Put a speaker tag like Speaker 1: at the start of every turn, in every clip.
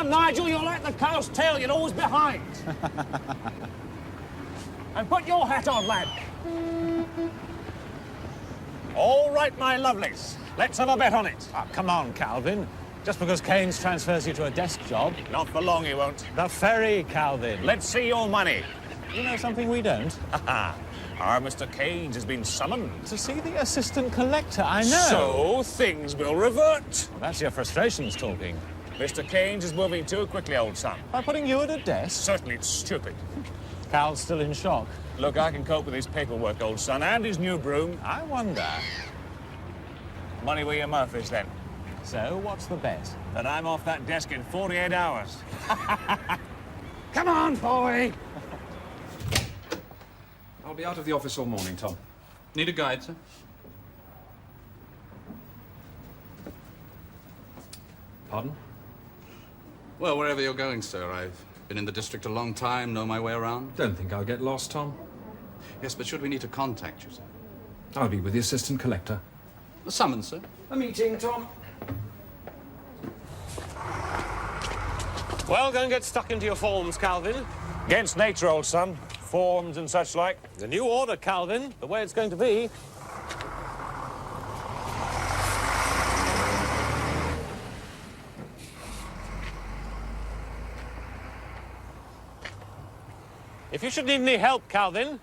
Speaker 1: on, Nigel, you're like the cow's tail, you're always behind. And put your hat on, lad. All right, my lovelies. Let's have a bet on it.
Speaker 2: Oh, come on, Calvin. Just because Caines transfers you to a desk job.
Speaker 1: Not for long, he won't.
Speaker 2: The ferry, Calvin.
Speaker 1: Let's see your money.
Speaker 2: You know something we don't?
Speaker 1: Our Mr. Caines has been summoned.
Speaker 2: To see the assistant collector, I know.
Speaker 1: So, things will revert.
Speaker 2: Well, that's your frustrations talking.
Speaker 1: Mr. Caines is moving too quickly, old son.
Speaker 2: By putting you at a desk?
Speaker 1: Certainly it's stupid.
Speaker 2: Cal's still in shock.
Speaker 1: Look, I can cope with his paperwork, old son, and his new broom.
Speaker 2: I wonder.
Speaker 1: Money where your mouth is, then.
Speaker 2: So, what's the bet?
Speaker 1: That I'm off that desk in 48 hours. Come on, boy!
Speaker 3: I'll be out of the office all morning, Tom. Need a guide, sir? Pardon?
Speaker 4: Well, wherever you're going, sir. I've been in the district a long time, know my way around.
Speaker 3: Don't think I'll get lost, Tom.
Speaker 4: Yes, but should we need to contact you, sir?
Speaker 3: I'll be with the assistant collector.
Speaker 4: The summons, sir.
Speaker 3: A meeting, Tom.
Speaker 2: Well, go and get stuck into your forms, Calvin.
Speaker 1: Against nature, old son. Forms and such like.
Speaker 2: The new order, Calvin. The way it's going to be. If you should need any help, Calvin.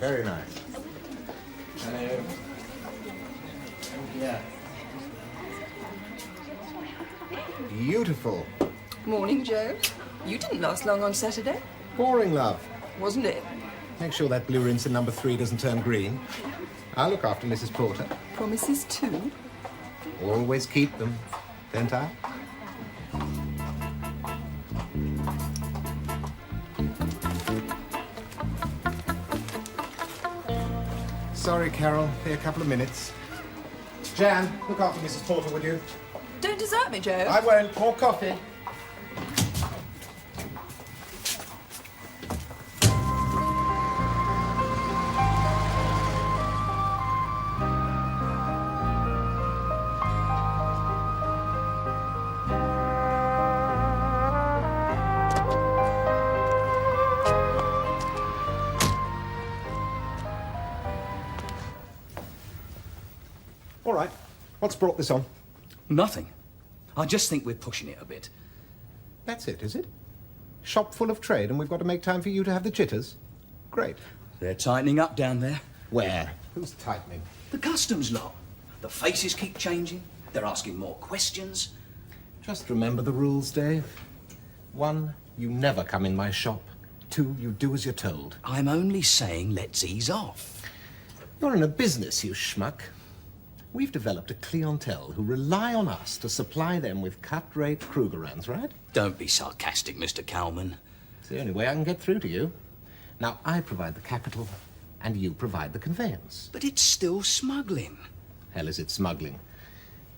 Speaker 5: Very nice. Hello. Yeah. Beautiful.
Speaker 6: Morning, Joe. You didn't last long on Saturday.
Speaker 5: Boring, love.
Speaker 6: Wasn't it?
Speaker 5: Make sure that blue rinse in number 3 doesn't turn green. I'll look after Mrs. Porter.
Speaker 6: Promises too.
Speaker 5: Always keep them, don't I? Sorry, Carol. Be a couple of minutes. Jan, look after Mrs. Porter, would you?
Speaker 6: Don't desert me, Joe.
Speaker 5: I won't. More coffee. All right. What's brought this on?
Speaker 7: Nothing. I just think we're pushing it a bit.
Speaker 5: That's it, is it? Shop full of trade and we've got to make time for you to have the jitters? Great.
Speaker 7: They're tightening up down there.
Speaker 5: Where? Who's tightening?
Speaker 7: The customs lot. The faces keep changing. They're asking more questions.
Speaker 5: Just remember the rules, Dave. 1, you never come in my shop. 2, you do as you're told.
Speaker 7: I'm only saying let's ease off.
Speaker 5: You're in a business, you schmuck. We've developed a clientele who rely on us to supply them with cut-rate Krugerrands, right?
Speaker 7: Don't be sarcastic, Mr. Cowman.
Speaker 5: It's the only way I can get through to you. Now, I provide the capital, and you provide the conveyance.
Speaker 7: But it's still smuggling.
Speaker 5: Hell is it smuggling?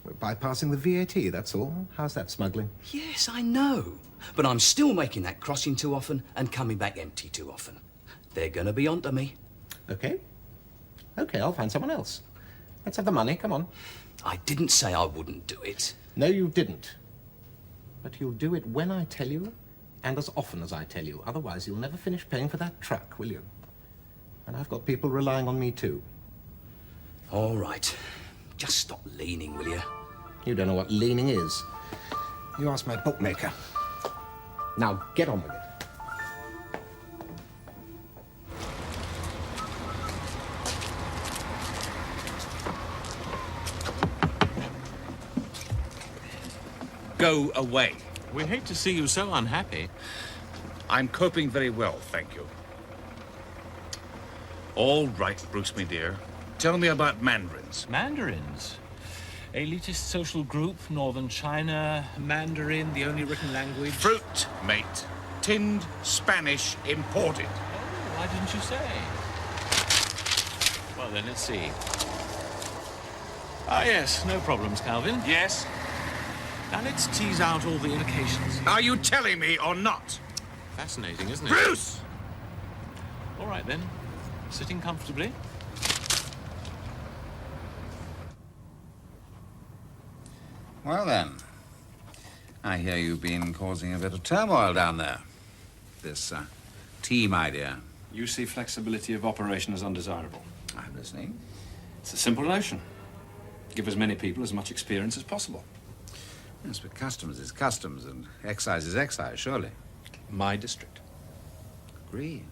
Speaker 5: We're bypassing the VAT, that's all. How's that smuggling?
Speaker 7: Yes, I know. But I'm still making that crossing too often and coming back empty too often. They're gonna be onto me.
Speaker 5: Okay. Okay, I'll find someone else. Let's have the money, come on.
Speaker 7: I didn't say I wouldn't do it.
Speaker 5: No, you didn't. But you'll do it when I tell you, and as often as I tell you. Otherwise, you'll never finish paying for that truck, will you? And I've got people relying on me, too.
Speaker 7: All right. Just stop leaning, will you?
Speaker 5: You don't know what leaning is. You ask my bookmaker. Now, get on with it.
Speaker 1: Go away.
Speaker 2: We hate to see you so unhappy.
Speaker 1: I'm coping very well, thank you. All right, Bruce, my dear. Tell me about mandarins.
Speaker 2: Mandarins? Elitist social group, Northern China, Mandarin, the only written language.
Speaker 1: Fruit, mate. Tinned, Spanish, imported.
Speaker 2: Oh, why didn't you say? Well, then, let's see. Ah, yes, no problems, Calvin.
Speaker 1: Yes?
Speaker 2: Now let's tease out all the indications.
Speaker 1: Are you telling me or not?
Speaker 2: Fascinating, isn't it?
Speaker 1: Bruce!
Speaker 2: All right, then. Sitting comfortably.
Speaker 8: Well, then. I hear you've been causing a bit of turmoil down there. This, team idea.
Speaker 3: You see flexibility of operation as undesirable.
Speaker 8: I'm listening.
Speaker 3: It's a simple notion. Give as many people as much experience as possible.
Speaker 8: Yes, but customs is customs, and excise is excise, surely.
Speaker 3: My district.
Speaker 8: Agreed.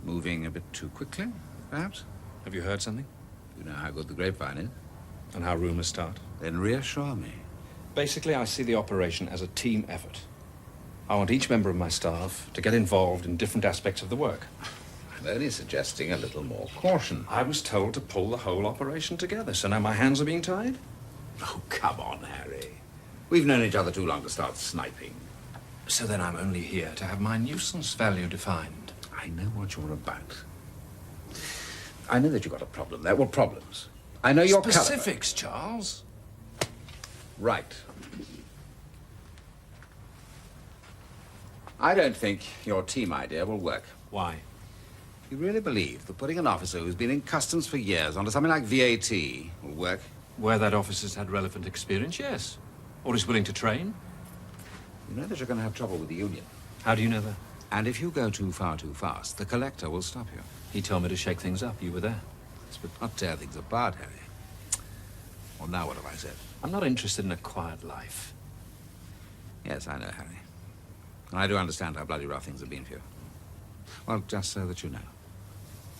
Speaker 8: Moving a bit too quickly, perhaps?
Speaker 3: Have you heard something?
Speaker 8: You know how good the grapevine is.
Speaker 3: And how rumors start?
Speaker 8: Then reassure me.
Speaker 3: Basically, I see the operation as a team effort. I want each member of my staff to get involved in different aspects of the work.
Speaker 8: I'm only suggesting a little more caution.
Speaker 3: I was told to pull the whole operation together, so now my hands are being tied?
Speaker 8: Oh, come on, Harry. We've known each other too long to start sniping.
Speaker 3: So then I'm only here to have my nuisance value defined.
Speaker 8: I know what you're about. I know that you've got a problem there. What problems? I know your
Speaker 3: Specifics, Charles.
Speaker 8: Right. I don't think your team idea will work.
Speaker 3: Why?
Speaker 8: You really believe that putting an officer who's been in customs for years onto something like VAT will work?
Speaker 3: Where that officer's had relevant experience, yes. Or is willing to train.
Speaker 8: You know that you're going to have trouble with the union.
Speaker 3: How do you know that?
Speaker 8: And if you go too far too fast, the collector will stop you.
Speaker 3: He told me to shake things up. You were there.
Speaker 8: Yes, but not tear things apart, Harry. Well, now what have I said?
Speaker 3: I'm not interested in a quiet life.
Speaker 8: Yes, I know, Harry. And I do understand how bloody rough things have been for you. Well, just so that you know.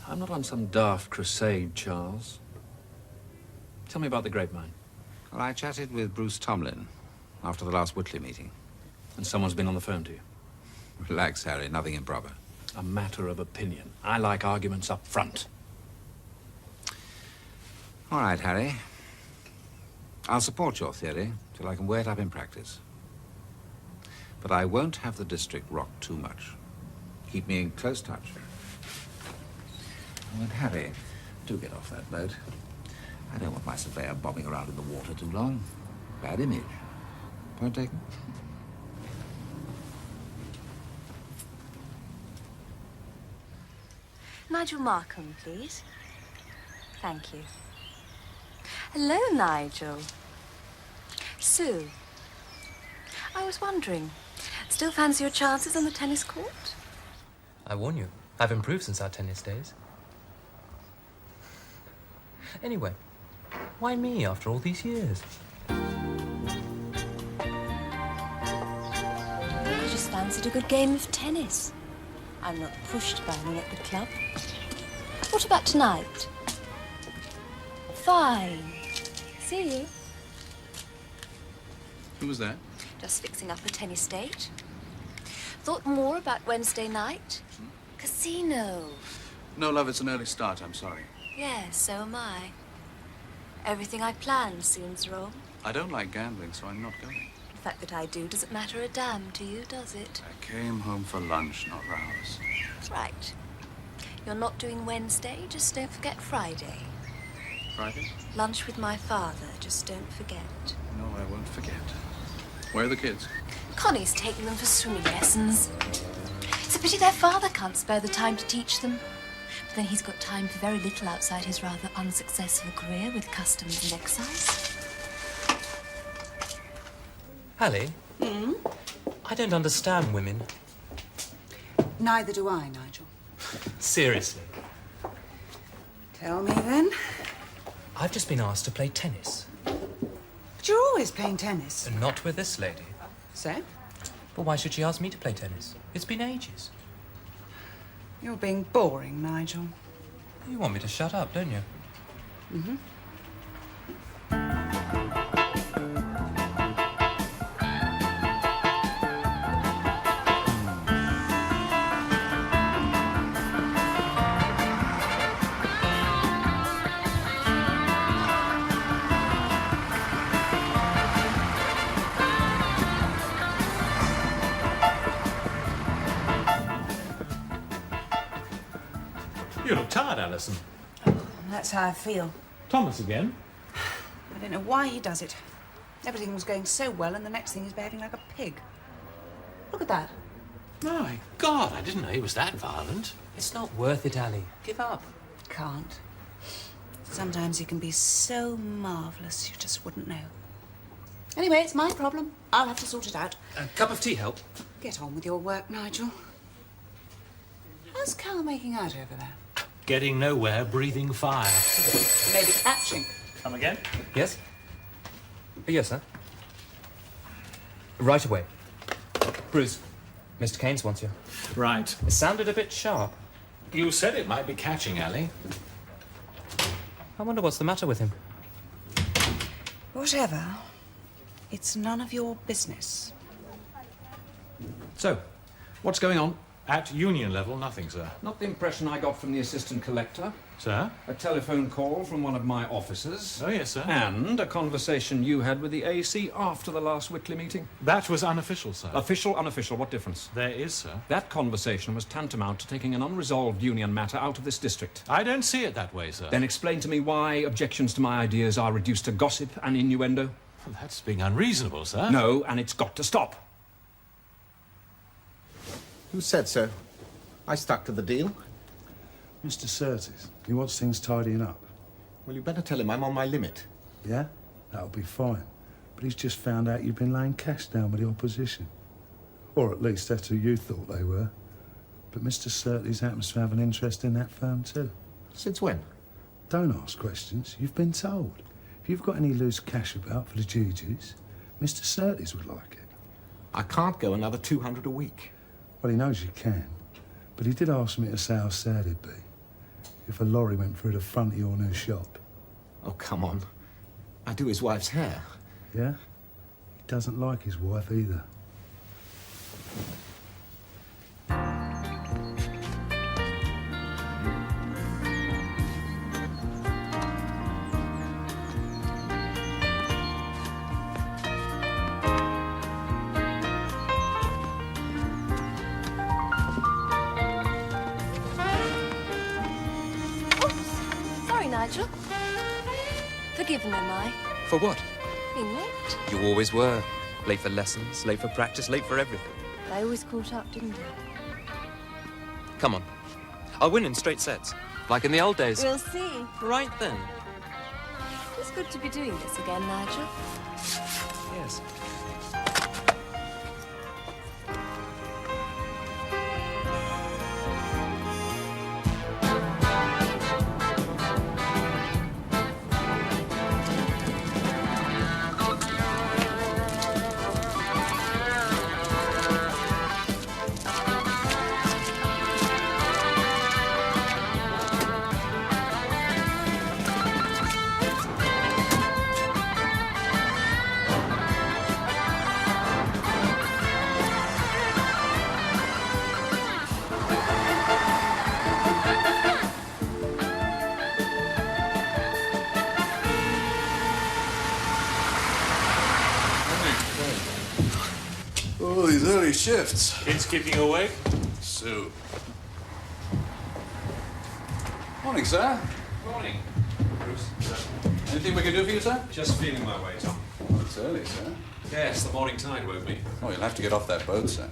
Speaker 3: I'm not on some daft crusade, Charles. Tell me about the grapevine.
Speaker 8: Well, I chatted with Bruce Tomlin after the last Whitley meeting.
Speaker 3: And someone's been on the phone to you.
Speaker 8: Relax, Harry. Nothing improper.
Speaker 3: A matter of opinion. I like arguments up front.
Speaker 8: All right, Harry. I'll support your theory till I can weigh it up in practice. But I won't have the district rocked too much. Keep me in close touch. Oh, and Harry, do get off that boat. I don't want my surveyor bobbing around in the water too long. Bad image. Point taken?
Speaker 9: Nigel Markham, please. Thank you. Hello, Nigel. Sue. I was wondering, still fancy your chances on the tennis court?
Speaker 10: I warn you, I've improved since our tennis days. Anyway, why me after all these years?
Speaker 9: I just fancied a good game of tennis. I'm not pushed by me at the club. What about tonight? Fine. See you.
Speaker 4: Who was that?
Speaker 9: Just fixing up a tennis date. Thought more about Wednesday night? Casino.
Speaker 4: No, love, it's an early start, I'm sorry.
Speaker 9: Yes, so am I. Everything I planned seems wrong.
Speaker 4: I don't like gambling, so I'm not going.
Speaker 9: The fact that I do doesn't matter a damn to you, does it?
Speaker 4: I came home for lunch, not rows.
Speaker 9: Right. You're not doing Wednesday, just don't forget Friday.
Speaker 4: Friday?
Speaker 9: Lunch with my father, just don't forget.
Speaker 4: No, I won't forget. Where are the kids?
Speaker 9: Connie's taking them for swimming lessons. It's a pity their father can't spare the time to teach them. But then he's got time for very little outside his rather unsuccessful career with customs and excise.
Speaker 10: Hallie? I don't understand women.
Speaker 11: Neither do I, Nigel.
Speaker 10: Seriously.
Speaker 11: Tell me then.
Speaker 10: I've just been asked to play tennis.
Speaker 11: But you're always playing tennis.
Speaker 10: And not with this lady.
Speaker 11: So?
Speaker 10: But why should she ask me to play tennis? It's been ages.
Speaker 11: You're being boring, Nigel.
Speaker 10: You want me to shut up, don't you?
Speaker 11: Mm-hmm.
Speaker 2: You look tired, Alyson.
Speaker 11: That's how I feel.
Speaker 2: Thomas again?
Speaker 11: I don't know why he does it. Everything was going so well, and the next thing he's behaving like a pig. Look at that.
Speaker 2: My God, I didn't know he was that violent.
Speaker 10: It's not worth it, Ali. Give up.
Speaker 11: Can't. Sometimes you can be so marvellous you just wouldn't know. Anyway, it's my problem. I'll have to sort it out.
Speaker 10: A cup of tea help?
Speaker 11: Get on with your work, Nigel. How's Cal making out over there?
Speaker 2: Getting nowhere, breathing fire.
Speaker 11: Maybe catching.
Speaker 2: Come again?
Speaker 10: Yes? Yes, sir. Right away. Bruce, Mr. Caines wants you.
Speaker 2: Right.
Speaker 10: It sounded a bit sharp.
Speaker 2: You said it might be catching, Ali.
Speaker 10: I wonder what's the matter with him.
Speaker 11: Whatever. It's none of your business.
Speaker 3: So, what's going on?
Speaker 2: At union level, nothing, sir.
Speaker 3: Not the impression I got from the assistant collector.
Speaker 2: Sir?
Speaker 3: A telephone call from one of my officers.
Speaker 2: Oh, yes, sir.
Speaker 3: And a conversation you had with the AC after the last Whitley meeting.
Speaker 2: That was unofficial, sir.
Speaker 3: Official, unofficial, what difference?
Speaker 2: There is, sir.
Speaker 3: That conversation was tantamount to taking an unresolved union matter out of this district.
Speaker 2: I don't see it that way, sir.
Speaker 3: Then explain to me why objections to my ideas are reduced to gossip and innuendo.
Speaker 2: Well, that's being unreasonable, sir.
Speaker 3: No, and it's got to stop.
Speaker 5: Who said so? I stuck to the deal.
Speaker 12: Mr. Surtees, he wants things tidying up.
Speaker 5: Well, you better tell him I'm on my limit.
Speaker 12: Yeah? That'll be fine. But he's just found out you've been laying cash down with the opposition. Or at least that's who you thought they were. But Mr. Surtees happens to have an interest in that firm too.
Speaker 5: Since when?
Speaker 12: Don't ask questions. You've been told. If you've got any loose cash about for the GGs, Mr. Surtees would like it.
Speaker 5: I can't go another 200 a week.
Speaker 12: Well, he knows you can. But he did ask me to say how sad it'd be if a lorry went through the front of your new shop.
Speaker 5: Oh, come on. I do his wife's hair.
Speaker 12: Yeah? He doesn't like his wife either.
Speaker 9: Nigel. Forgiven am I?
Speaker 10: For what?
Speaker 9: Being late.
Speaker 10: You always were. Late for lessons, late for practice, late for everything.
Speaker 9: I always caught up, didn't I?
Speaker 10: Come on. I'll win in straight sets. Like in the old days.
Speaker 9: We'll see.
Speaker 10: Right then.
Speaker 9: It's good to be doing this again, Nigel.
Speaker 10: Yes.
Speaker 13: Oh, these early shifts.
Speaker 2: Kids keeping you awake?
Speaker 13: So. Morning, sir.
Speaker 3: Morning.
Speaker 13: Bruce. Anything we can do for you, sir?
Speaker 3: Just feeling my way, Tom.
Speaker 13: Oh, it's early, sir.
Speaker 3: Yes, the morning tide woke me.
Speaker 13: Oh, you'll have to get off that boat, sir.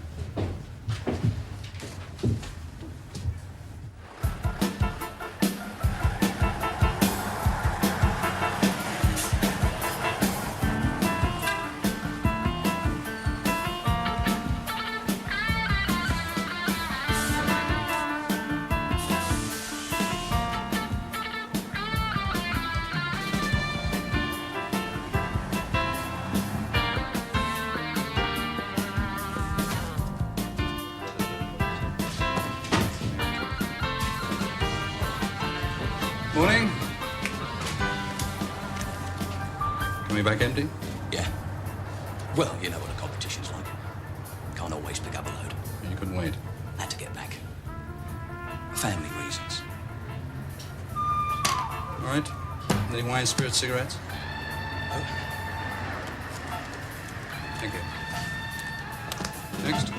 Speaker 4: Coming back empty?
Speaker 7: Yeah. Well, you know what a competition's like. Can't always pick up a load.
Speaker 4: You couldn't wait.
Speaker 7: Had to get back. Family reasons.
Speaker 4: All right. Any wine, spirits, cigarettes?
Speaker 7: Oh.
Speaker 4: Thank you. Next.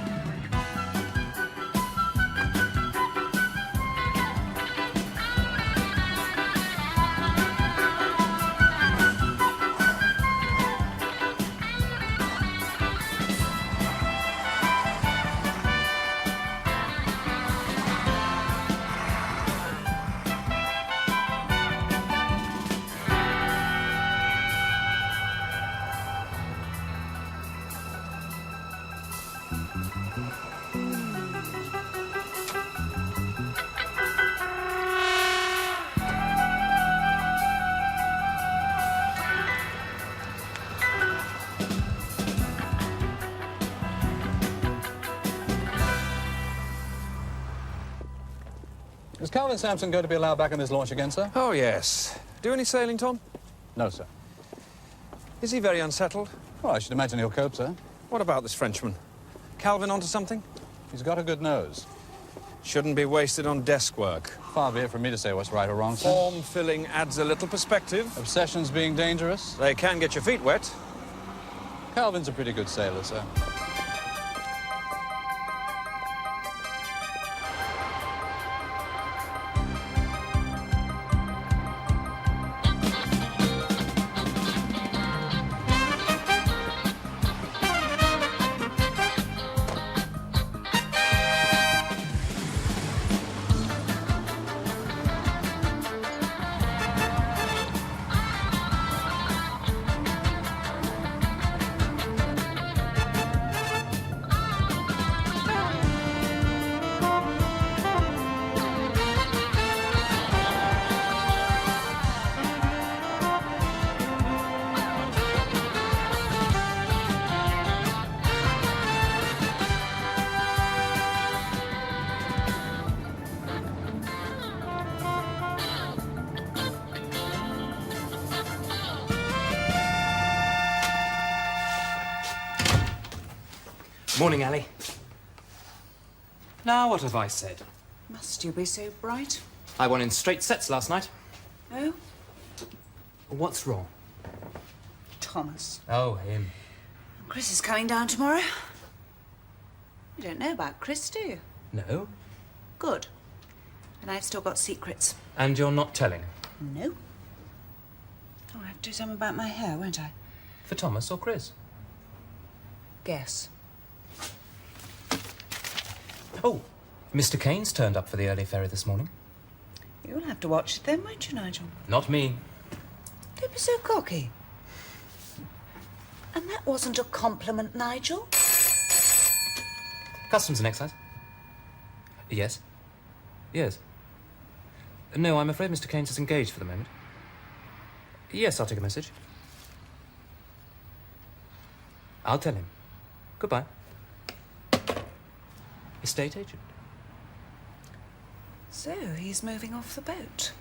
Speaker 13: Is Calvin Sampson going to be allowed back on his launch again, sir?
Speaker 3: Oh, yes. Do any sailing, Tom?
Speaker 13: No, sir.
Speaker 3: Is he very unsettled?
Speaker 13: Well, I should imagine he'll cope, sir.
Speaker 3: What about this Frenchman? Calvin onto something?
Speaker 13: He's got a good nose.
Speaker 3: Shouldn't be wasted on desk work.
Speaker 13: Far be it from me to say what's right or wrong, sir.
Speaker 3: Form-filling adds a little perspective.
Speaker 13: Obsessions being dangerous.
Speaker 3: They can get your feet wet.
Speaker 13: Calvin's a pretty good sailor, sir.
Speaker 10: Morning, Ali. Now, what have I said?
Speaker 11: Must you be so bright?
Speaker 10: I won in straight sets last night.
Speaker 11: Oh?
Speaker 10: What's wrong?
Speaker 11: Thomas.
Speaker 10: Oh, him.
Speaker 11: Chris is coming down tomorrow. You don't know about Chris, do you?
Speaker 10: No.
Speaker 11: Good. And I've still got secrets.
Speaker 10: And you're not telling?
Speaker 11: No. Oh, I have to do something about my hair, won't I?
Speaker 10: For Thomas or Chris?
Speaker 11: Guess.
Speaker 10: Oh, Mr. Caines turned up for the early ferry this morning.
Speaker 11: You'll have to watch it then, won't you, Nigel?
Speaker 10: Not me.
Speaker 11: Don't be so cocky. And that wasn't a compliment, Nigel.
Speaker 10: Customs and Excise? Yes. Yes. No, I'm afraid Mr. Caines is engaged for the moment. Yes, I'll take a message. I'll tell him. Goodbye. Estate agent.
Speaker 11: So, he's moving off the boat.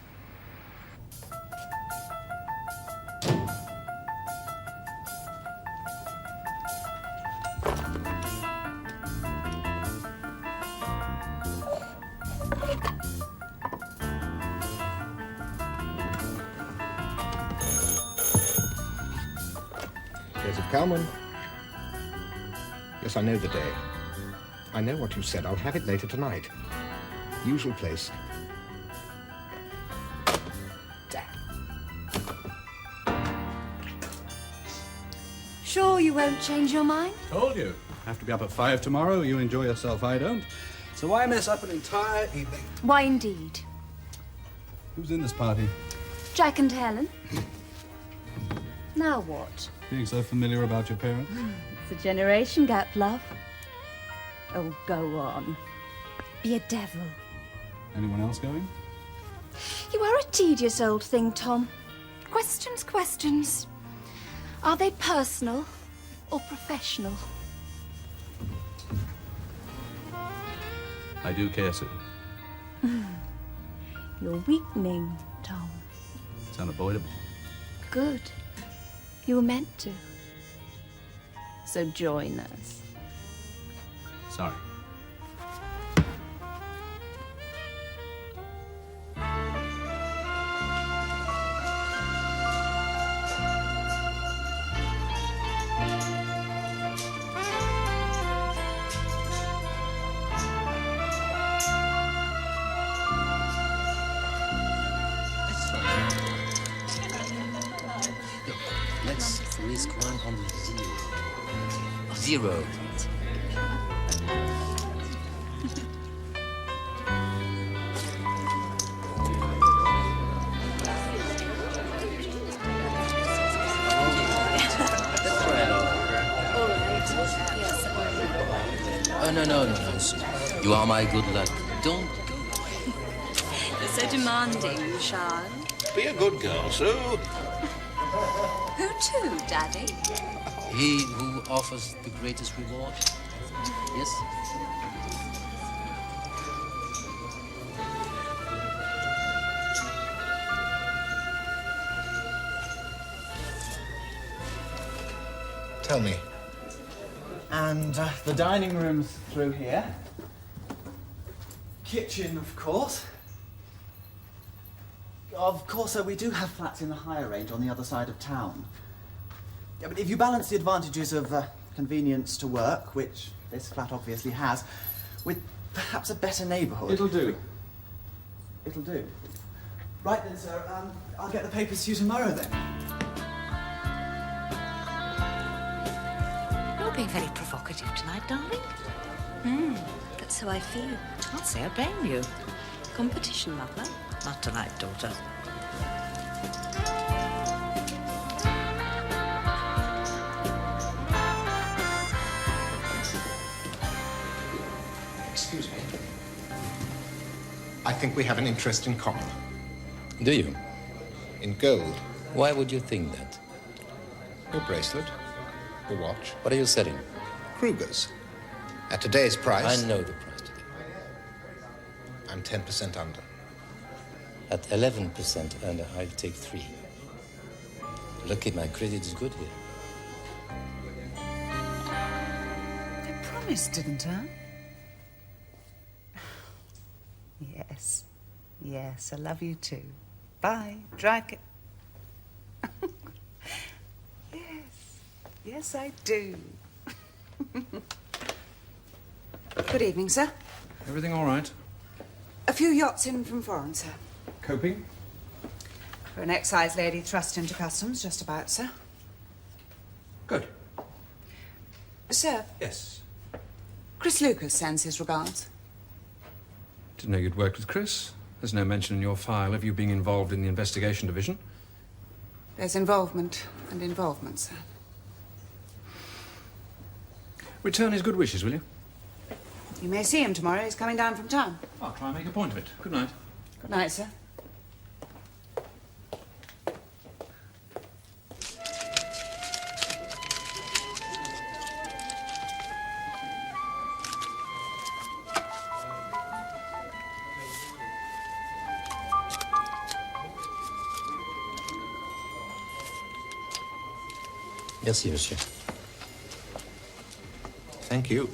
Speaker 5: Joseph Calman. Yes, I know the day. I know what you said. I'll have it later tonight. Usual place.
Speaker 9: Sure you won't change your mind?
Speaker 4: Told you. Have to be up at 5 tomorrow. You enjoy yourself, I don't. So why mess up an entire evening?
Speaker 9: Why, indeed.
Speaker 4: Who's in this party?
Speaker 9: Jack and Helen. Now what?
Speaker 4: Being so familiar about your parents?
Speaker 9: It's a generation gap, love. Oh, go on. Be a devil.
Speaker 4: Anyone else going?
Speaker 9: You are a tedious old thing, Tom. Questions, questions. Are they personal or professional?
Speaker 4: I do care, Sue.
Speaker 9: You're weakening, Tom.
Speaker 4: It's unavoidable.
Speaker 9: Good. You were meant to. So join us.
Speaker 10: Sorry.
Speaker 7: Let's risk one on the zero. Zero. Oh, no. You are my good luck. Don't go.
Speaker 11: You're so demanding, Charles.
Speaker 14: Be a good girl, Sue.
Speaker 11: Who to, Daddy?
Speaker 7: He who offers the greatest reward. Yes?
Speaker 15: Tell me. And the dining room's through here. Kitchen, of course. Of course, we do have flats in the higher range on the other side of town. Yeah, but if you balance the advantages of convenience to work, which this flat obviously has, with perhaps a better neighbourhood...
Speaker 3: It'll do.
Speaker 15: It'll do. Right then, sir. I'll get the papers to you tomorrow, then.
Speaker 11: You're being very provocative tonight, darling. That's how I feel. Can't say I blame you. Competition, mother. Not tonight, daughter.
Speaker 5: Excuse me. I think we have an interest in common.
Speaker 7: Do you?
Speaker 5: In gold.
Speaker 7: Why would you think that?
Speaker 5: Your bracelet. The watch.
Speaker 7: What are you selling?
Speaker 5: Kruger's. At today's price...
Speaker 7: I know the price today.
Speaker 5: I'm 10% under.
Speaker 7: At 11% under, I'll take 3. Lucky my credit is good here.
Speaker 11: I promised, didn't I? Yes. Yes, I love you too. Bye. Drive. Yes. Yes, I do. Good evening, sir.
Speaker 3: Everything all right?
Speaker 11: A few yachts in from foreign, sir.
Speaker 3: Coping?
Speaker 11: For an excise lady thrust into customs, just about, sir.
Speaker 3: Good.
Speaker 11: Sir,
Speaker 3: Yes.
Speaker 11: Chris Lucas sends his regards.
Speaker 3: Didn't know you'd worked with Chris. There's no mention in your file of you being involved in the investigation division.
Speaker 11: There's involvement and involvement, sir.
Speaker 3: Return his good wishes, will you?
Speaker 11: You may see him tomorrow. He's coming down from town.
Speaker 3: I'll try and make a point of it. Good night.
Speaker 11: Good night, sir.
Speaker 7: Merci, monsieur.
Speaker 5: Thank you.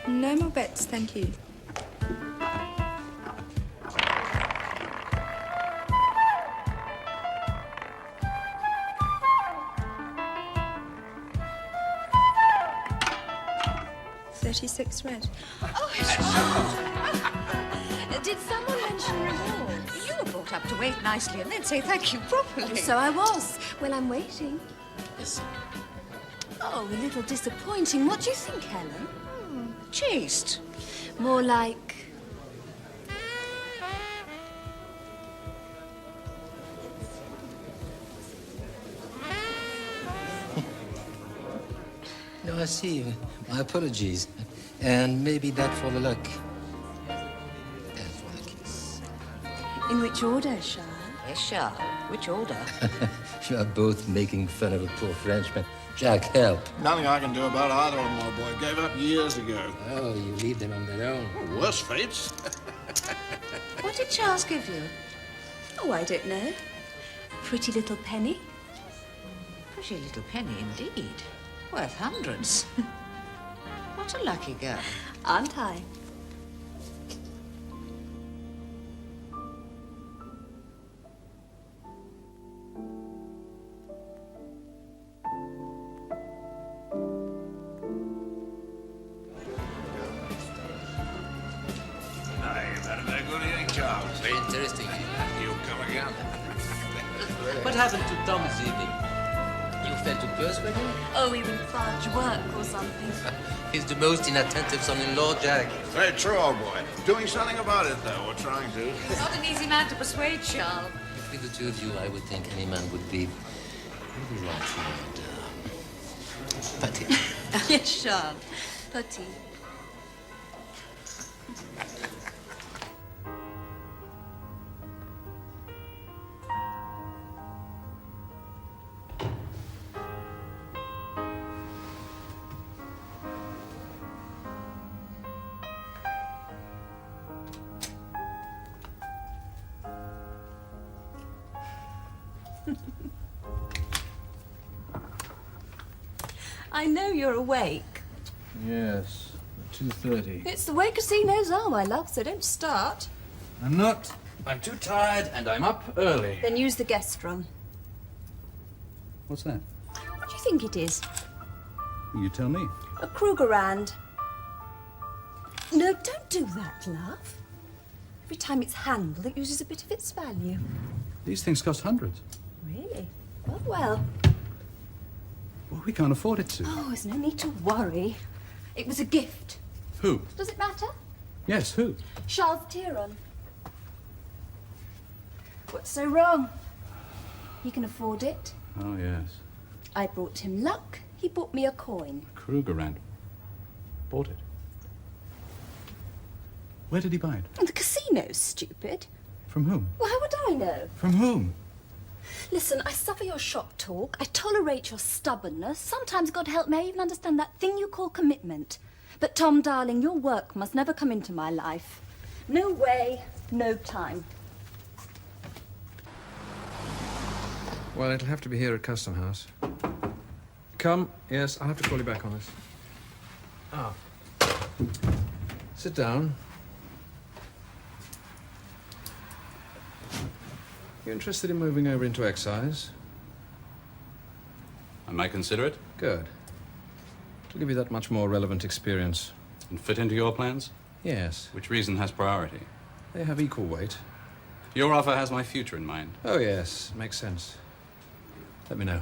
Speaker 6: No more bets, thank you. $36 red.
Speaker 11: Oh, did someone mention rewards? You were brought up to wait nicely and then say thank you properly.
Speaker 9: So I was, when I'm waiting.
Speaker 7: Yes.
Speaker 9: Oh, a little disappointing. What do you think, Helen?
Speaker 11: Chaste.
Speaker 9: More like...
Speaker 7: I see. My apologies. And maybe that for the luck. And for the kiss.
Speaker 9: In which order, Charles?
Speaker 7: Yes, Charles. Which order? You are both making fun of a poor Frenchman. Jack, help.
Speaker 14: Nothing I can do about either of them, my boy. Gave up years ago.
Speaker 7: Oh, you leave them on their own.
Speaker 14: Worse fates.
Speaker 11: What did Charles give you?
Speaker 9: Oh, I don't know. Pretty little penny.
Speaker 16: Pretty little penny indeed. Worth hundreds. What a lucky girl.
Speaker 9: Aren't I?
Speaker 14: You've had a very good evening, Charles.
Speaker 7: Very interesting.
Speaker 14: You'll come again.
Speaker 7: What happened to Tom this evening? You fell to persuade him?
Speaker 9: Oh, he went fudge work or something.
Speaker 7: He's the most inattentive son-in-law, Jack.
Speaker 14: Very true, old boy. Doing something about it, though, or trying to.
Speaker 16: Not an easy man to persuade, Charles.
Speaker 7: Between the two of you, I would think any man would be right and petty.
Speaker 9: Yes, Charles. Petty. I know you're awake.
Speaker 3: Yes, 2:30.
Speaker 9: It's the way casinos are, my love, so don't start.
Speaker 3: I'm not. I'm too tired and I'm up early.
Speaker 9: Then use the guest room.
Speaker 3: What's that?
Speaker 9: What do you think it is?
Speaker 3: You tell me.
Speaker 9: A Krugerrand. No, don't do that, love. Every time it's handled, it loses a bit of its value.
Speaker 3: These things cost hundreds.
Speaker 9: Really? Oh, well.
Speaker 3: Well, we can't afford it to.
Speaker 9: Oh, there's no need to worry. It was a gift.
Speaker 3: Who?
Speaker 9: Does it matter?
Speaker 3: Yes, who?
Speaker 9: Charles Thieron. What's so wrong? He can afford it.
Speaker 3: Oh, yes.
Speaker 9: I brought him luck. He bought me a coin.
Speaker 3: Krugerrand. Bought it. Where did he buy it?
Speaker 9: In the casino, stupid.
Speaker 3: From whom?
Speaker 9: Well, how would I know?
Speaker 3: From whom?
Speaker 9: Listen, I suffer your shop talk. I tolerate your stubbornness. Sometimes, God help me, I even understand that thing you call commitment. But, Tom, darling, your work must never come into my life. No way, no time.
Speaker 3: Well, it'll have to be here at Custom House. Come. Yes, I'll have to call you back on this. Ah. Sit down. You interested in moving over into Excise?
Speaker 4: I might consider it.
Speaker 3: Good. It'll give you that much more relevant experience.
Speaker 4: And fit into your plans?
Speaker 3: Yes.
Speaker 4: Which reason has priority?
Speaker 3: They have equal weight.
Speaker 4: Your offer has my future in mind.
Speaker 3: Oh, yes. Makes sense. Let me know.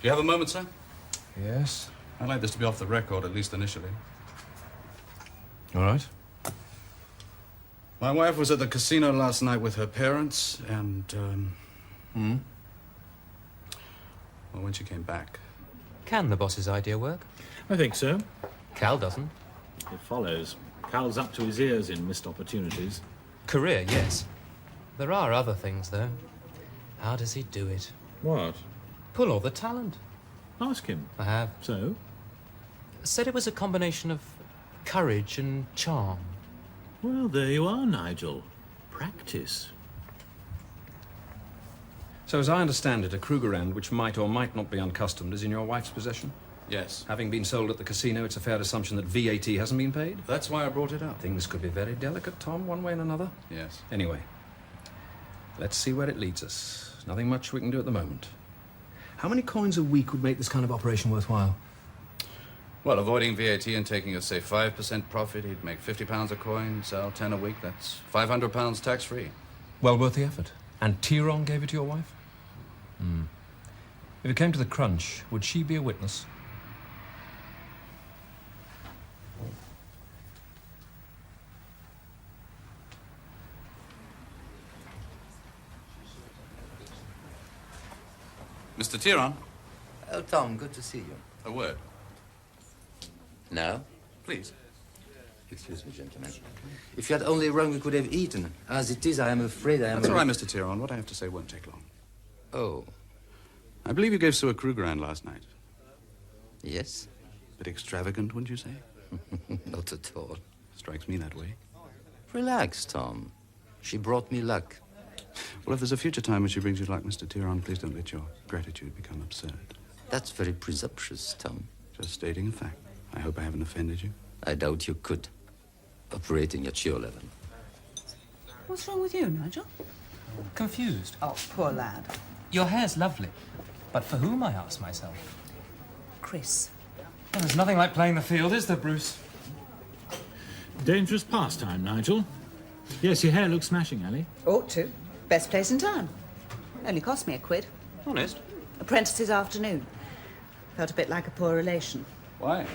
Speaker 4: Do you have a moment, sir?
Speaker 3: Yes.
Speaker 4: I'd like this to be off the record, at least initially.
Speaker 3: All right.
Speaker 4: My wife was at the casino last night with her parents, and, well, when she came back...
Speaker 10: Can the boss's idea work?
Speaker 2: I think so.
Speaker 10: Cal doesn't.
Speaker 2: It follows. Cal's up to his ears in missed opportunities.
Speaker 10: Career, yes. There are other things, though. How does he do it?
Speaker 2: What?
Speaker 10: Pull all the talent.
Speaker 2: Ask him.
Speaker 10: I have.
Speaker 2: So?
Speaker 10: Said it was a combination of courage and charm.
Speaker 2: Well, there you are, Nigel. Practice.
Speaker 3: So, as I understand it, a Krugerrand, which might or might not be uncustomed, is in your wife's possession?
Speaker 4: Yes.
Speaker 3: Having been sold at the casino, it's a fair assumption that VAT hasn't been paid?
Speaker 4: That's why I brought it up.
Speaker 3: Things could be very delicate, Tom, one way and another.
Speaker 4: Yes.
Speaker 3: Anyway, let's see where it leads us. Nothing much we can do at the moment. How many coins a week would make this kind of operation worthwhile?
Speaker 4: Well, avoiding VAT and taking a, say, 5% profit, he'd make £50 a coin, sell 10 a week. That's £500 tax-free.
Speaker 3: Well worth the effort. And Thieron gave it to your wife? If it came to the crunch, would she be a witness?
Speaker 4: Mr. Thieron.
Speaker 7: Oh, Tom, good to see you.
Speaker 4: A word.
Speaker 7: Now?
Speaker 4: Please.
Speaker 7: Excuse me, gentlemen. If you had only rung, we could have eaten. As it is, I am afraid I am...
Speaker 4: That's all right, Mr. Thieron. What I have to say won't take long.
Speaker 7: Oh.
Speaker 4: I believe you gave Sue a Krugerrand last night.
Speaker 7: Yes?
Speaker 4: Bit extravagant, wouldn't you say?
Speaker 7: Not at all.
Speaker 4: Strikes me that way.
Speaker 7: Relax, Tom. She brought me luck.
Speaker 4: Well, if there's a future time when she brings you luck, Mr. Thieron, please don't let your gratitude become absurd.
Speaker 7: That's very presumptuous, Tom.
Speaker 4: Just stating a fact. I hope I haven't offended you.
Speaker 7: I doubt you could, operating at your level.
Speaker 11: What's wrong with you, Nigel?
Speaker 10: Confused.
Speaker 11: Oh, poor lad.
Speaker 10: Your hair's lovely. But for whom, I ask myself?
Speaker 11: Chris.
Speaker 10: Well, there's nothing like playing the field, is there, Bruce?
Speaker 2: Dangerous pastime, Nigel. Yes, your hair looks smashing, Ally.
Speaker 11: Ought to. Best place in town. Only cost me £1.
Speaker 2: Honest?
Speaker 11: Apprentice's afternoon. Felt a bit like a poor relation.
Speaker 4: Why?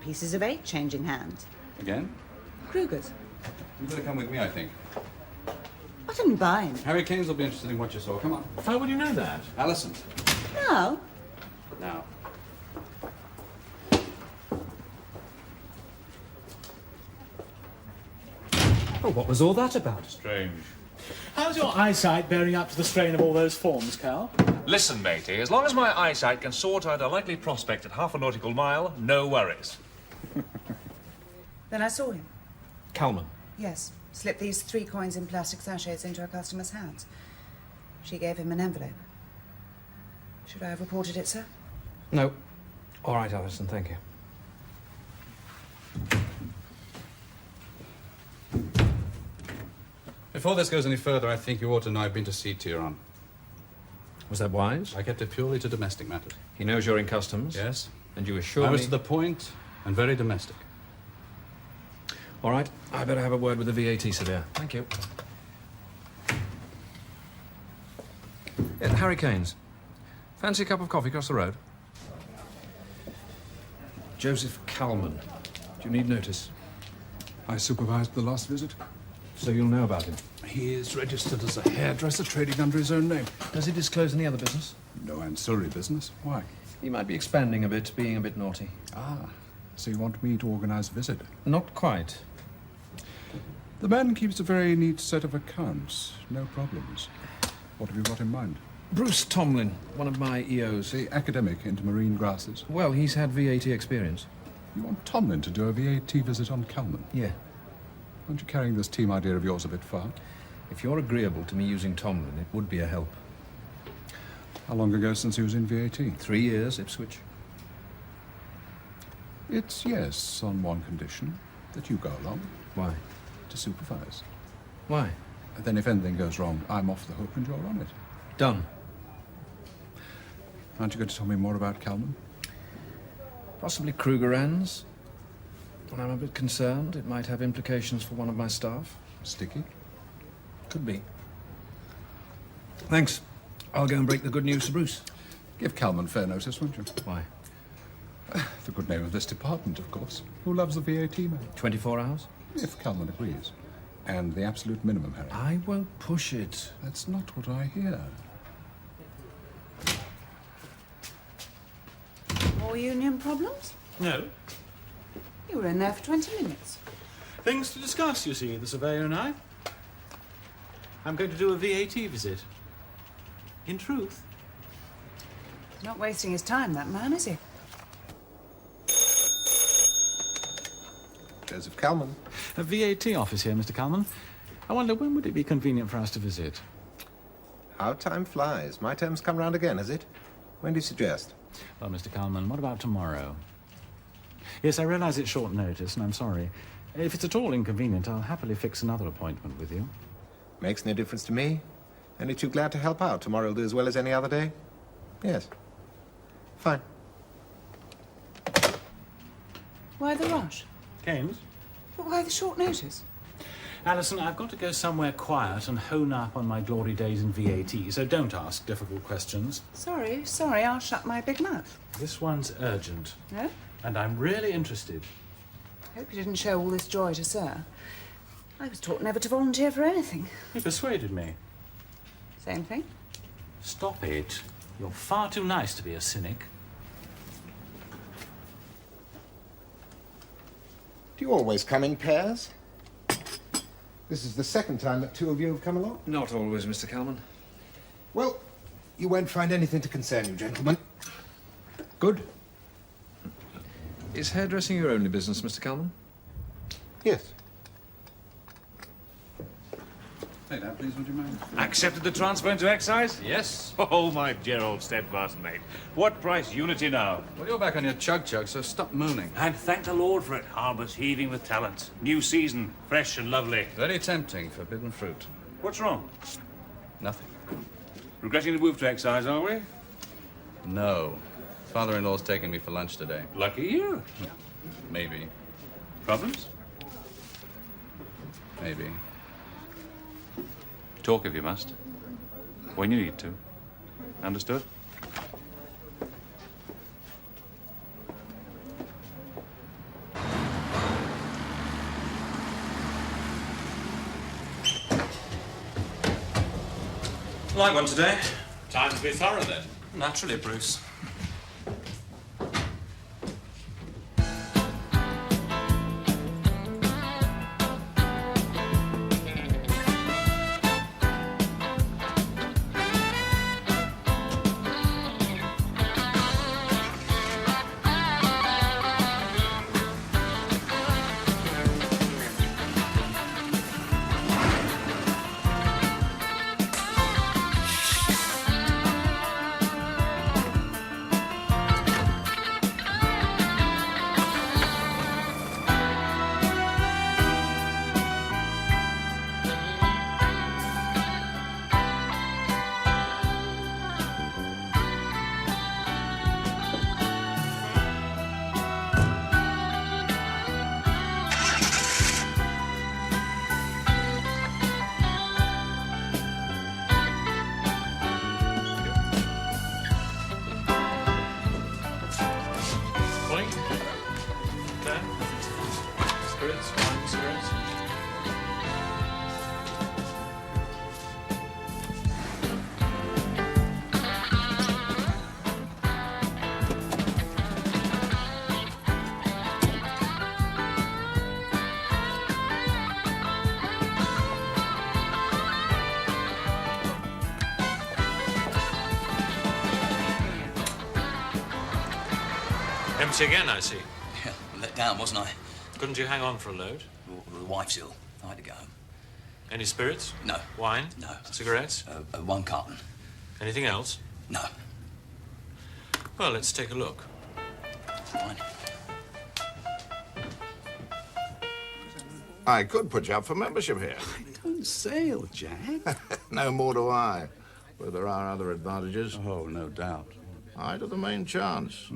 Speaker 11: Pieces of 8 changing hands.
Speaker 4: Again?
Speaker 11: Kruger's.
Speaker 4: You better come with me, I think.
Speaker 11: I didn't buy him.
Speaker 4: Harry Caines will be interested in what you saw. Come on.
Speaker 2: How would you know that?
Speaker 4: Alyson.
Speaker 11: No.
Speaker 4: Now.
Speaker 10: Oh, what was all that about?
Speaker 4: Strange.
Speaker 2: How's your eyesight bearing up to the strain of all those forms, Cal?
Speaker 1: Listen, matey, as long as my eyesight can sort out a likely prospect at half a nautical mile, no worries.
Speaker 11: Then I saw him.
Speaker 10: Calman.
Speaker 11: Yes. Slipped these 3 coins in plastic sachets into a customer's hands. She gave him an envelope. Should I have reported it, sir?
Speaker 3: No. All right, Alyson, thank you.
Speaker 4: Before this goes any further, I think you ought to know I've been to see Thieron.
Speaker 3: Was that wise?
Speaker 4: I kept it purely to domestic matters.
Speaker 3: He knows you're in customs?
Speaker 4: Yes.
Speaker 3: And you assure me...
Speaker 4: I was to the point and very domestic.
Speaker 3: All right, I better have a word with the VAT surveyor. Thank you. Harry Caines. Fancy a cup of coffee across the road? Joseph Calman. Do you need notice?
Speaker 12: I supervised the last visit.
Speaker 3: So you'll know about him?
Speaker 12: He is registered as a hairdresser, trading under his own name.
Speaker 3: Does he disclose any other business?
Speaker 12: No ancillary business. Why?
Speaker 3: He might be expanding a bit, being a bit naughty.
Speaker 12: Ah, so you want me to organise a visit?
Speaker 3: Not quite.
Speaker 12: The man keeps a very neat set of accounts. No problems. What have you got in mind?
Speaker 3: Bruce Tomlin, one of my EOs.
Speaker 12: The academic into marine grasses.
Speaker 3: Well, he's had VAT experience.
Speaker 12: You want Tomlin to do a VAT visit on Calman?
Speaker 3: Yeah.
Speaker 12: Aren't you carrying this team idea of yours a bit far?
Speaker 3: If you're agreeable to me using Tomlin, it would be a help.
Speaker 12: How long ago since he was in VAT?
Speaker 3: 3 years, Ipswich.
Speaker 12: It's yes, on one condition. That you go along.
Speaker 3: Why?
Speaker 12: To supervise.
Speaker 3: Why?
Speaker 12: And then if anything goes wrong, I'm off the hook and you're on it.
Speaker 3: Done.
Speaker 12: Aren't you going to tell me more about Calman?
Speaker 3: Possibly Krugerrand's. And I'm a bit concerned. It might have implications for one of my staff.
Speaker 12: Sticky?
Speaker 3: Could be. Thanks. I'll go and break the good news to Bruce.
Speaker 12: Give Calman fair notice, won't you?
Speaker 3: Why?
Speaker 12: The good name of this department, of course. Who loves the VAT man?
Speaker 3: 24 hours?
Speaker 12: If Calman agrees. And the absolute minimum, Harry.
Speaker 3: I won't push it.
Speaker 12: That's not what I hear.
Speaker 11: More union problems?
Speaker 2: No.
Speaker 11: You were in there for 20 minutes.
Speaker 2: Things to discuss, you see, the surveyor and I. I'm going to do a VAT visit. In truth.
Speaker 11: Not wasting his time, that man, is he?
Speaker 5: Joseph Calman.
Speaker 2: A VAT office here, Mr. Calman. I wonder when would it be convenient for us to visit?
Speaker 5: How time flies. My term's come round again, has it? When do you suggest?
Speaker 2: Well, Mr. Calman, what about tomorrow? Yes, I realise it's short notice, and I'm sorry. If it's at all inconvenient, I'll happily fix another appointment with you.
Speaker 5: Makes no difference to me. Only too glad to help out. Tomorrow will do as well as any other day. Yes. Fine.
Speaker 11: Why the rush?
Speaker 2: Caines?
Speaker 11: But why the short notice?
Speaker 2: Alyson, I've got to go somewhere quiet and hone up on my glory days in VAT, so don't ask difficult questions.
Speaker 11: Sorry, I'll shut my big mouth.
Speaker 2: This one's urgent.
Speaker 11: No?
Speaker 2: And I'm really interested.
Speaker 11: Hope you didn't show all this joy to Sir. I was taught never to volunteer for anything.
Speaker 2: He persuaded me.
Speaker 11: Same thing?
Speaker 2: Stop it. You're far too nice to be a cynic.
Speaker 5: Do you always come in pairs? This is the second time that two of you have come along.
Speaker 3: Not always, Mr. Calman.
Speaker 5: Well, you won't find anything to concern you, gentlemen.
Speaker 3: Good. Is hairdressing your only business, Mr. Calman?
Speaker 5: Yes.
Speaker 4: Take that, please, would you mind?
Speaker 1: Accepted the transfer into Excise?
Speaker 4: Yes.
Speaker 1: Oh, my dear old steadfast mate. What price unity now?
Speaker 4: Well, you're back on your chug-chug, so stop mooning.
Speaker 1: And thank the Lord for it. Harbour's heaving with talent. New season, fresh and lovely.
Speaker 4: Very tempting, forbidden fruit.
Speaker 1: What's wrong?
Speaker 4: Nothing.
Speaker 1: Regretting the move to Excise, are we?
Speaker 4: No. Father-in-law's taking me for lunch today.
Speaker 1: Lucky you.
Speaker 4: Maybe.
Speaker 1: Problems?
Speaker 4: Maybe.
Speaker 1: Talk if you must. When you need to. Understood?
Speaker 10: Like one today?
Speaker 1: Time to be thorough, then.
Speaker 10: Naturally, Bruce.
Speaker 17: Empty again, I see.
Speaker 18: Yeah, let down, wasn't I?
Speaker 17: Couldn't you hang on for a load?
Speaker 18: The wife's ill. I had to go home.
Speaker 17: Any spirits?
Speaker 18: No.
Speaker 17: Wine?
Speaker 18: No.
Speaker 17: Cigarettes?
Speaker 18: One carton.
Speaker 17: Anything else?
Speaker 18: No.
Speaker 17: Well, let's take a look.
Speaker 18: Fine.
Speaker 14: I could put you up for membership here.
Speaker 4: Don't sail, Jack.
Speaker 14: No more do I. But there are other advantages.
Speaker 4: Oh, no doubt.
Speaker 14: I to the main chance.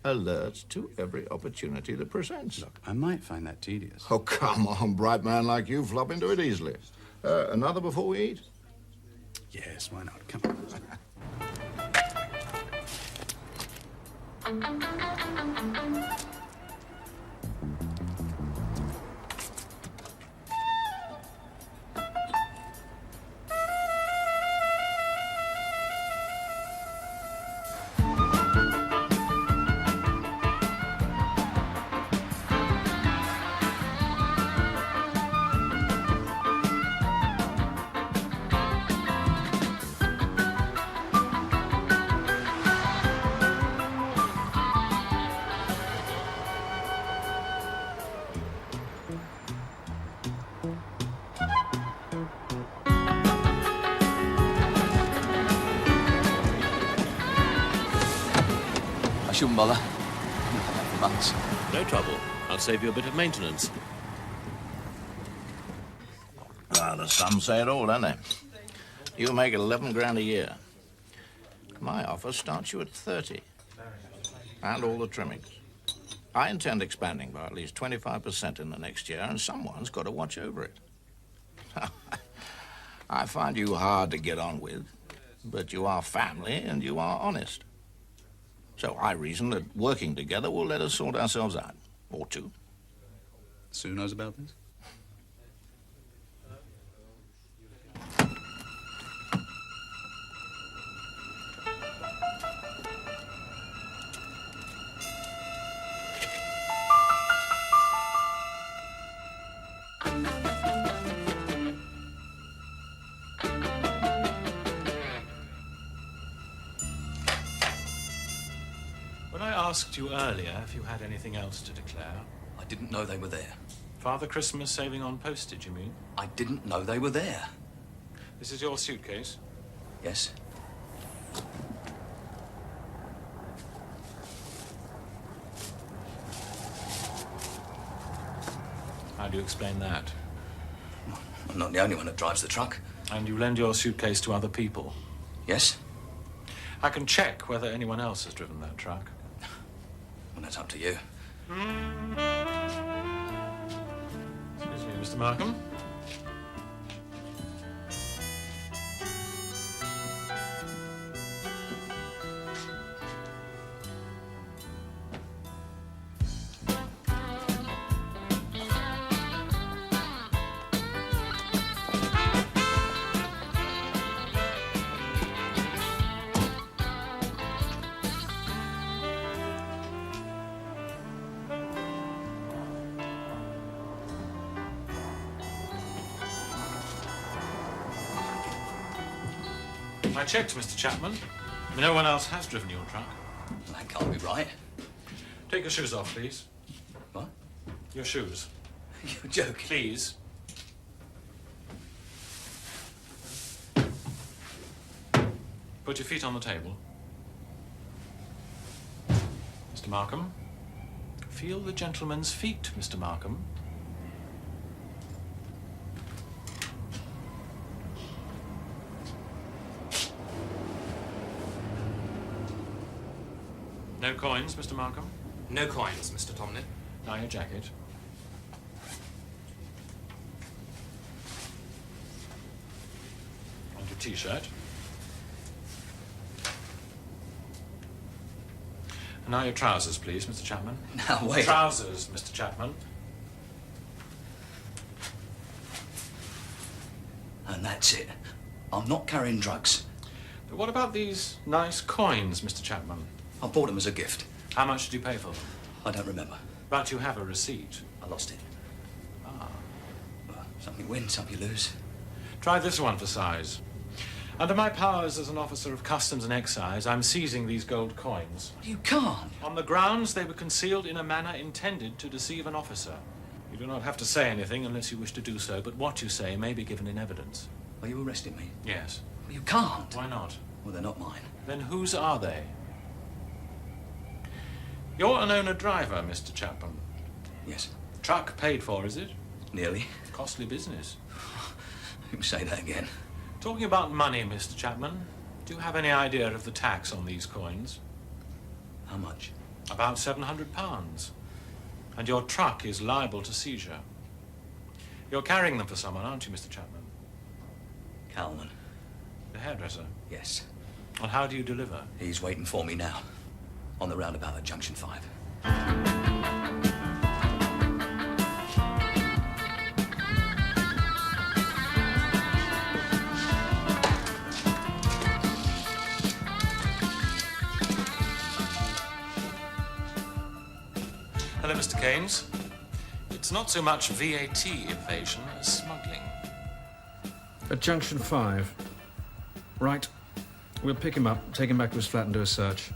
Speaker 14: Alert to every opportunity that presents.
Speaker 4: Look, I might find that tedious.
Speaker 14: Oh, come on, bright man like you flop into it easily. Another before we eat?
Speaker 4: Yes, why not? Come on.
Speaker 18: I shouldn't bother. I've had that for months.
Speaker 17: No trouble. I'll save you a bit of maintenance.
Speaker 14: Ah, the sums say it all, don't they? You make 11 grand a year. My offer starts you at 30. And all the trimmings. I intend expanding by at least 25% in the next year, and someone's got to watch over it. I find you hard to get on with, but you are family and you are honest. So I reason that working together will let us sort ourselves out. Or two.
Speaker 4: Sue knows about this?
Speaker 17: asked you earlier if you had anything else to declare.
Speaker 18: I didn't know they were there.
Speaker 17: Father Christmas saving on postage, you mean?
Speaker 18: I didn't know they were there.
Speaker 17: This is your suitcase?
Speaker 18: Yes.
Speaker 17: How do you explain that?
Speaker 18: I'm not the only one that drives the truck.
Speaker 17: And you lend your suitcase to other people?
Speaker 18: Yes.
Speaker 17: I can check whether anyone else has driven that truck.
Speaker 18: Well, that's up to you.
Speaker 17: Excuse me, Mr. Markham. I checked, Mr. Chapman. No one else has driven your truck.
Speaker 18: That can't be right.
Speaker 17: Take your shoes off, please.
Speaker 18: What?
Speaker 17: Your shoes.
Speaker 18: You're joking.
Speaker 17: Please. Put your feet on the table. Mr. Markham. Feel the gentleman's feet, Mr. Markham. No coins, Mr. Markham?
Speaker 10: No coins, Mr. Tomlin.
Speaker 17: Now your jacket. And your T-shirt. And now your trousers, please, Mr. Chapman.
Speaker 18: Now, wait.
Speaker 17: Trousers, Mr. Chapman.
Speaker 18: And that's it. I'm not carrying drugs.
Speaker 17: But what about these nice coins, Mr. Chapman?
Speaker 18: I bought them as a gift.
Speaker 17: How much did you pay for them?
Speaker 18: I don't remember.
Speaker 17: But you have a receipt.
Speaker 18: I lost it.
Speaker 17: Ah.
Speaker 18: Well, some you win, some you lose.
Speaker 17: Try this one for size. Under my powers as an officer of Customs and Excise, I'm seizing these gold coins.
Speaker 18: You can't.
Speaker 17: On the grounds they were concealed in a manner intended to deceive an officer. You do not have to say anything unless you wish to do so, but what you say may be given in evidence.
Speaker 18: Are you arresting me?
Speaker 17: Yes.
Speaker 18: Well, you can't.
Speaker 17: Why not?
Speaker 18: Well, they're not mine.
Speaker 17: Then whose are they? You're an owner-driver, Mr. Chapman.
Speaker 18: Yes.
Speaker 17: Truck paid for, is it?
Speaker 18: Nearly.
Speaker 17: Costly business.
Speaker 18: You say that again.
Speaker 17: Talking about money, Mr. Chapman, do you have any idea of the tax on these coins?
Speaker 18: How much?
Speaker 17: About £700. And your truck is liable to seizure. You're carrying them for someone, aren't you, Mr. Chapman?
Speaker 18: Calman.
Speaker 17: The hairdresser?
Speaker 18: Yes.
Speaker 17: And how do you deliver?
Speaker 18: He's waiting for me now. On the roundabout at Junction 5.
Speaker 17: Hello, Mr. Caines. It's not so much VAT evasion as smuggling.
Speaker 3: At Junction 5. Right. We'll pick him up, take him back to his flat and do a search.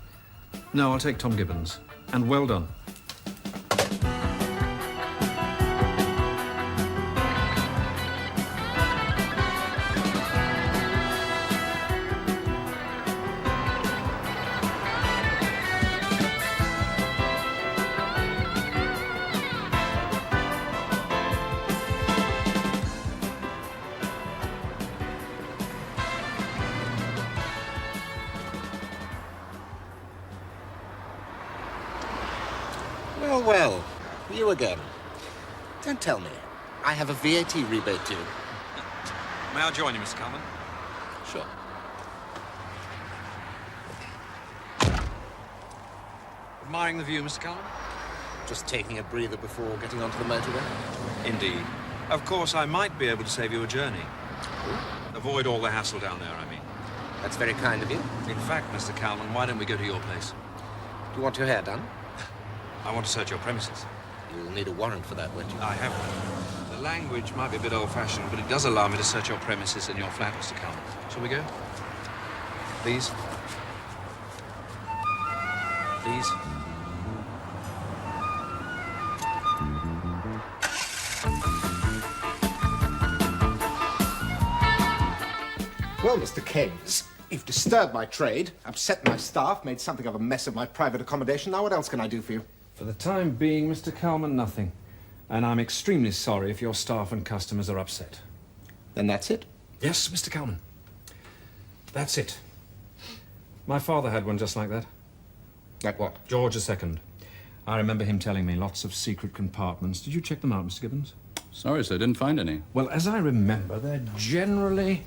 Speaker 3: No, I'll take Tom Gibbons. And well done.
Speaker 5: Well, you again. Don't tell me. I have a VAT rebate due.
Speaker 3: May I join you, Mr. Calman?
Speaker 5: Sure.
Speaker 3: Admiring the view, Mr. Calman?
Speaker 5: Just taking a breather before getting onto the motorway.
Speaker 3: Indeed. Of course, I might be able to save you a journey. Avoid all the hassle down there, I mean.
Speaker 5: That's very kind of you.
Speaker 3: In fact, Mr. Calman, why don't we go to your place?
Speaker 5: Do you want your hair done?
Speaker 3: I want to search your premises.
Speaker 5: You'll need a warrant for that, won't you?
Speaker 3: I have one. The language might be a bit old-fashioned, but it does allow me to search your premises and your flat, Mr. Calman. Shall we go? Please? Please?
Speaker 19: Well, Mr. Caines, you've disturbed my trade, upset my staff, made something of a mess of my private accommodation. Now, what else can I do for you?
Speaker 3: For the time being, Mr. Kalman, nothing. And I'm extremely sorry if your staff and customers are upset.
Speaker 19: Then that's it?
Speaker 3: Yes, Mr. Kalman. That's it. My father had one just like that.
Speaker 19: Like what?
Speaker 3: George II. I remember him telling me lots of secret compartments. Did you check them out, Mr. Gibbons?
Speaker 4: Sorry, sir, didn't find any.
Speaker 3: Well, as I remember, they're generally